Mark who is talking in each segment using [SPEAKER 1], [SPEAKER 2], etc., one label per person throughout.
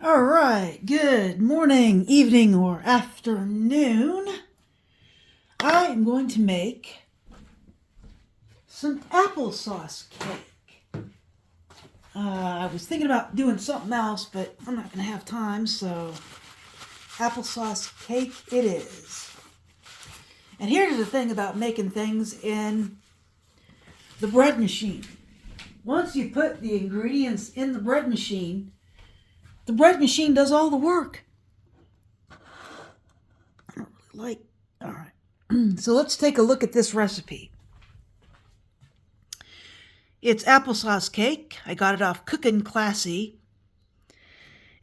[SPEAKER 1] All right, good morning, evening, or afternoon. I am going to make some applesauce cake. I was thinking about doing something else, but I'm not going to have time, so applesauce cake it is. And here's the thing about making things in the bread machine. Once you put the ingredients in the bread machine does all the work. I don't really like, all right. So let's take a look at this recipe. It's applesauce cake. I got it off Cookin' Classy.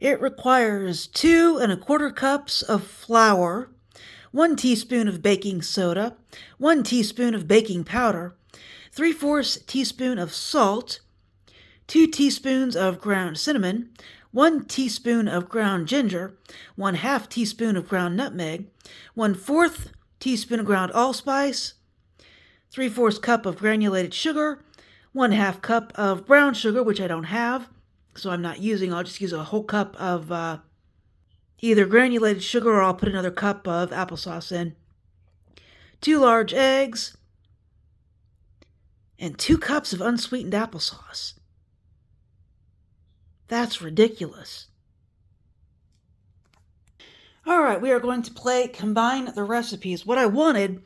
[SPEAKER 1] It requires 2 1/4 cups of flour, 1 teaspoon of baking soda, 1 teaspoon of baking powder, 3/4 teaspoon of salt, 2 teaspoons of ground cinnamon, 1 teaspoon of ground ginger, 1/2 teaspoon of ground nutmeg, 1/4 teaspoon of ground allspice, 3/4 cup of granulated sugar, 1/2 cup of brown sugar, which I don't have, so I'm not using. I'll just use a whole cup of either granulated sugar or I'll put another cup of applesauce in. 2 large eggs, and 2 cups of unsweetened applesauce. That's ridiculous. All right, we are going to combine the recipes. What I wanted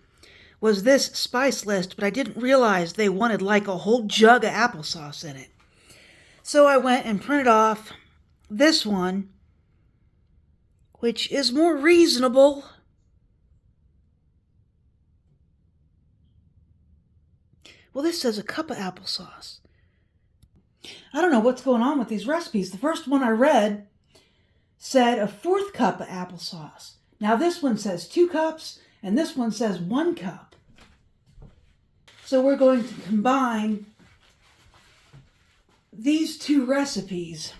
[SPEAKER 1] was this spice list, but I didn't realize they wanted like a whole jug of applesauce in it. So I went and printed off this one, which is more reasonable. Well, this says a cup of applesauce. I don't know what's going on with these recipes. The first one I read said a 1/4 cup of applesauce. Now this one says 2 cups, and this one says 1 cup. So we're going to combine these two recipes.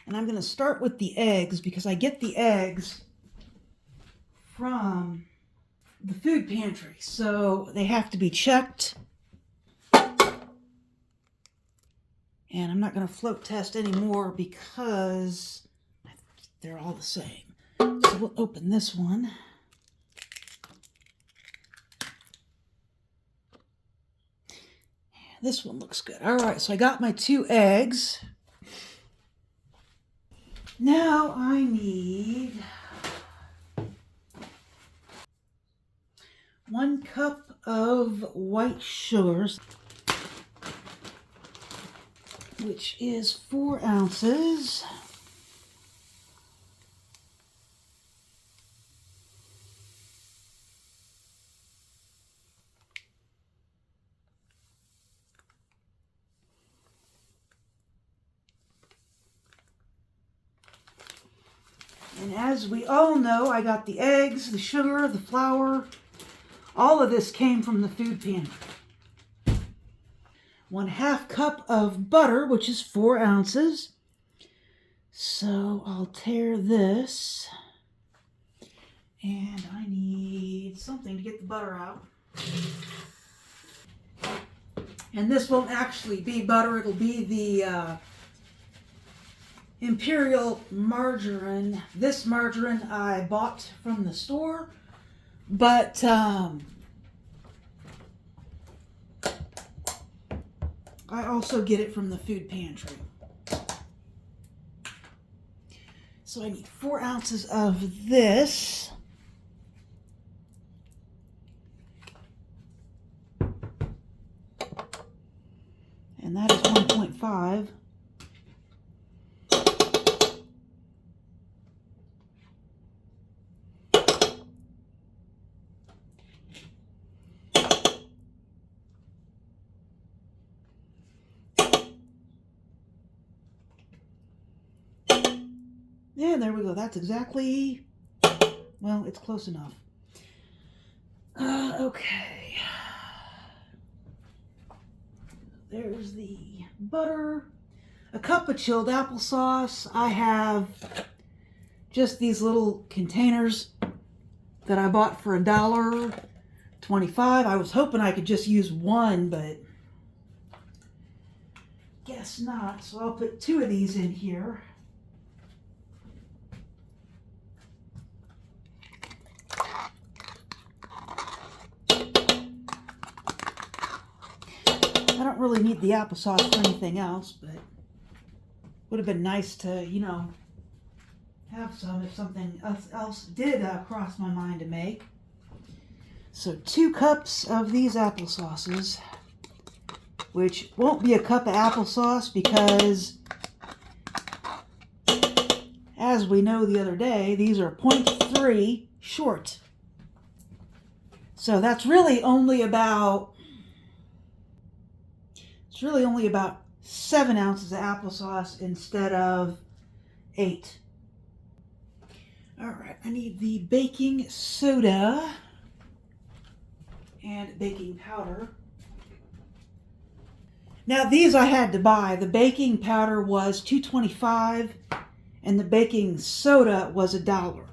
[SPEAKER 1] And I'm going to start with the eggs because I get the eggs from the food pantry, so they have to be checked. And I'm not going to float test anymore because they're all the same. So we'll open this one. This one looks good. All right, so I got my 2 eggs. Now I need 1 cup of white sugars, which is 4 ounces. And as we all know, I got the eggs, the sugar, the flour. All of this came from the food pantry. 1/2 cup of butter, which is 4 ounces. So I'll tear this. And I need something to get the butter out. And this won't actually be butter. It'll be the Imperial margarine. This margarine I bought from the store, but I also get it from the food pantry. So I need 4 ounces of this. And that is 1.5. Yeah, there we go. That's exactly, well, it's close enough. Okay. There's the butter. A cup of chilled applesauce. I have just these little containers that I bought for $1.25. I was hoping I could just use one, but guess not, so I'll put 2 of these in here. I don't really need the applesauce for anything else, but would have been nice to, you know, have some if something else did cross my mind to make. So 2 cups of these applesauces, which won't be a cup of applesauce because, as we know the other day, these are 0.3 short. So that's really only about, it's really only about 7 ounces of applesauce instead of 8. All right, I need the baking soda and baking powder. Now these I had to buy. The baking powder was $2.25 and the baking soda was $1.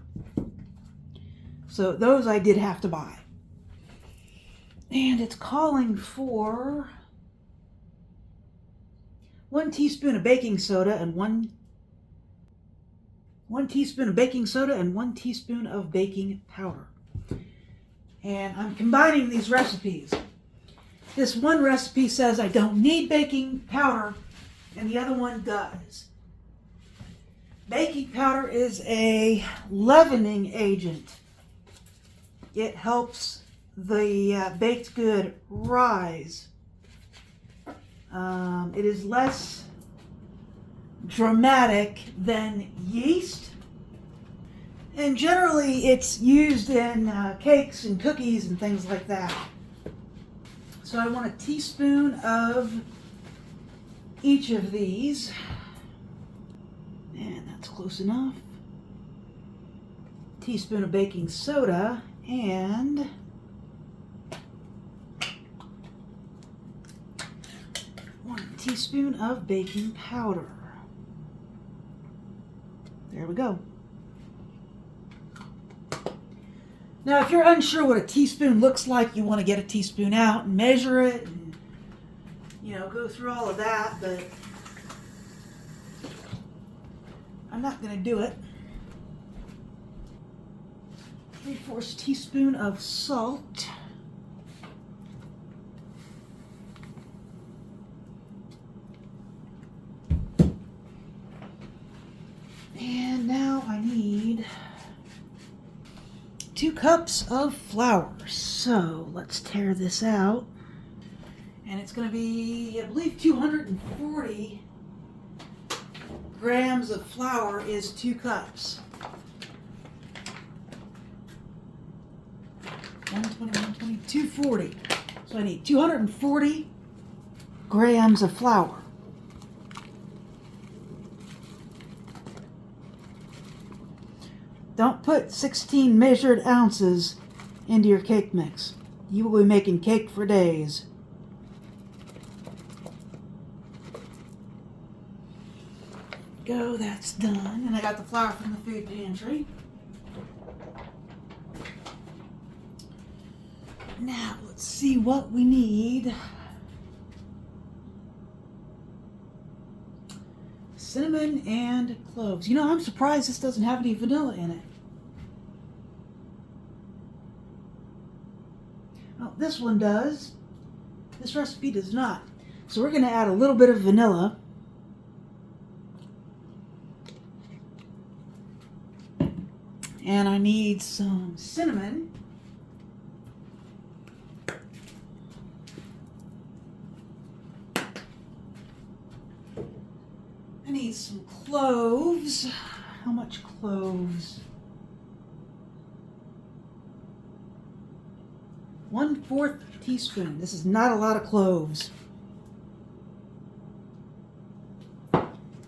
[SPEAKER 1] So those I did have to buy. And it's calling for 1 teaspoon of baking soda and 1 teaspoon of baking soda and 1 teaspoon of baking powder. And I'm combining these recipes. This one recipe says I don't need baking powder, and the other one does. Baking powder is a leavening agent. It helps the baked good rise. It is less dramatic than yeast, and generally it's used in cakes and cookies and things like that. So I want a teaspoon of each of these, and that's close enough. Teaspoon of baking soda and 1 teaspoon of baking powder. There we go. Now, if you're unsure what a teaspoon looks like, you want to get a teaspoon out and measure it and, you know, go through all of that, but I'm not going to do it. 3/4 teaspoon of salt. And now I need 2 cups of flour. So let's tear this out. And it's going to be, I believe, 240 grams of flour is 2 cups. 120, 240. So I need 240 grams of flour. Don't put 16 measured ounces into your cake mix. You will be making cake for days. Go, that's done. And I got the flour from the food pantry. Now, let's see what we need. Cinnamon and cloves. You know, I'm surprised this doesn't have any vanilla in it. Oh, this one does. This recipe does not. So we're going to add a little bit of vanilla. And I need some cinnamon. I need some cloves. How much cloves? 1/4 teaspoon. This is not a lot of cloves.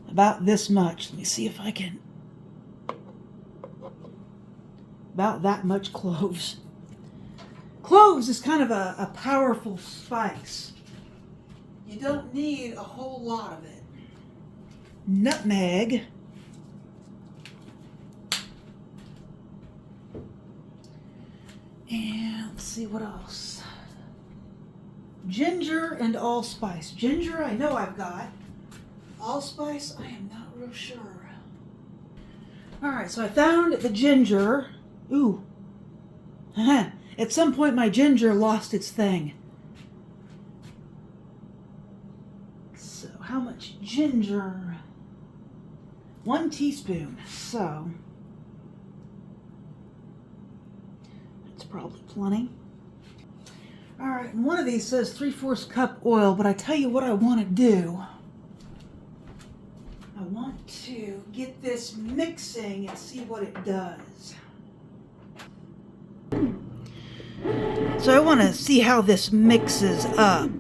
[SPEAKER 1] About this much. Let me see if I can. About that much cloves. Cloves is kind of a powerful spice. You don't need a whole lot of it. Nutmeg. And let's see what else. Ginger and allspice. Ginger I know I've got. allspice? I am not real sure. Alright, so I found the ginger. Ooh. At some point my ginger lost its thing. So how much ginger? 1 teaspoon. So that's probably plenty. Alright, and one of these says 3/4 cup oil, but I tell you what I want to do. I want to get this mixing and see what it does. So I want to see how this mixes up.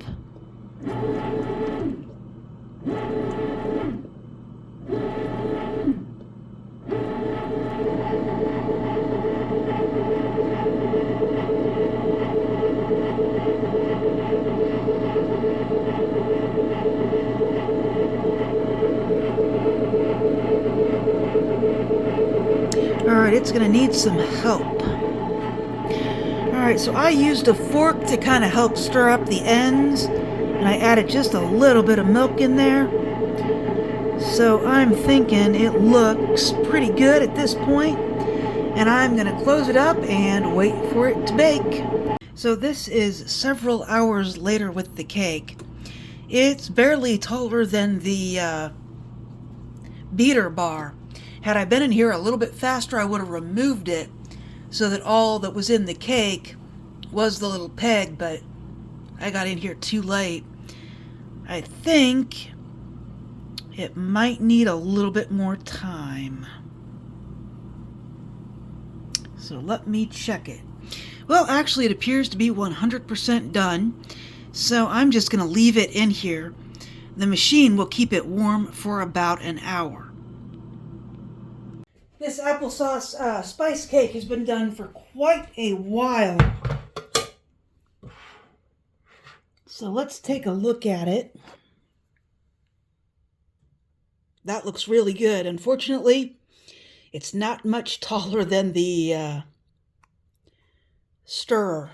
[SPEAKER 1] Alright, it's going to need some help. Alright, so I used a fork to kind of help stir up the ends, and I added just a little bit of milk in there. So I'm thinking it looks pretty good at this point, and I'm going to close it up and wait for it to bake. So this is several hours later with the cake. It's barely taller than the beater bar. Had I been in here a little bit faster, I would have removed it so that all that was in the cake was the little peg, but I got in here too late. I think it might need a little bit more time. So let me check it. Well, actually it appears to be 100% done, so I'm just going to leave it in here. The machine will keep it warm for about an hour. This applesauce spice cake has been done for quite a while. So let's take a look at it. That looks really good. Unfortunately, it's not much taller than the stirrer.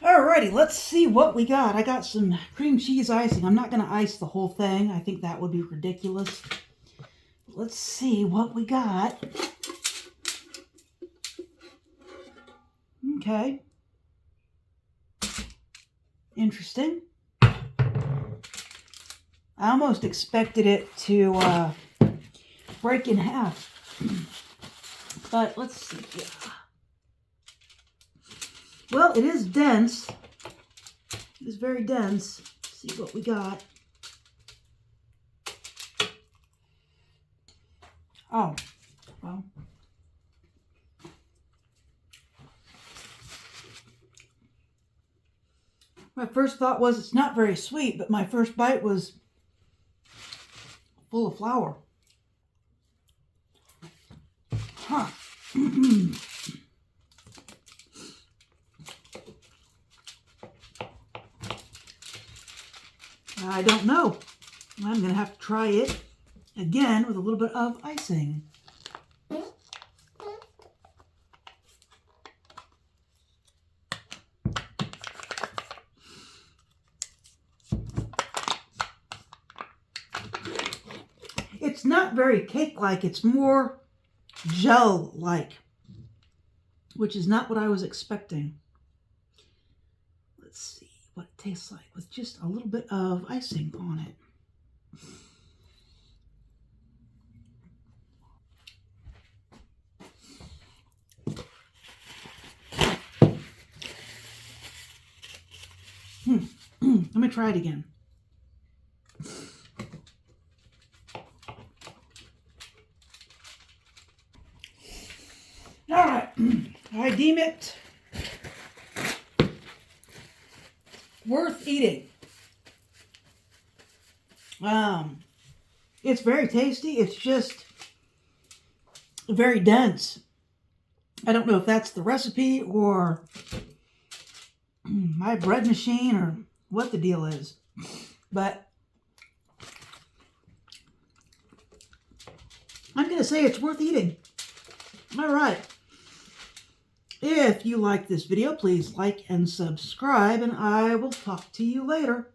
[SPEAKER 1] Alrighty, let's see what we got. I got some cream cheese icing. I'm not going to ice the whole thing. I think that would be ridiculous. Let's see what we got. Okay. Interesting. I almost expected it to break in half. But let's see here. Well, it is dense. It is very dense. Let's see what we got. Oh, well. My first thought was it's not very sweet, but my first bite was full of flour. Huh. I don't know. I'm going to have to try it again with a little bit of icing. It's not very cake-like. It's more gel-like, which is not what I was expecting. Let's see what it tastes like with just a little bit of icing on it. Let me try it again. All right, I deem it worth eating. It's very tasty. It's just very dense. I don't know if that's the recipe or my bread machine or what the deal is, but I'm going to say it's worth eating. All right. If you like this video, please like and subscribe, and I will talk to you later.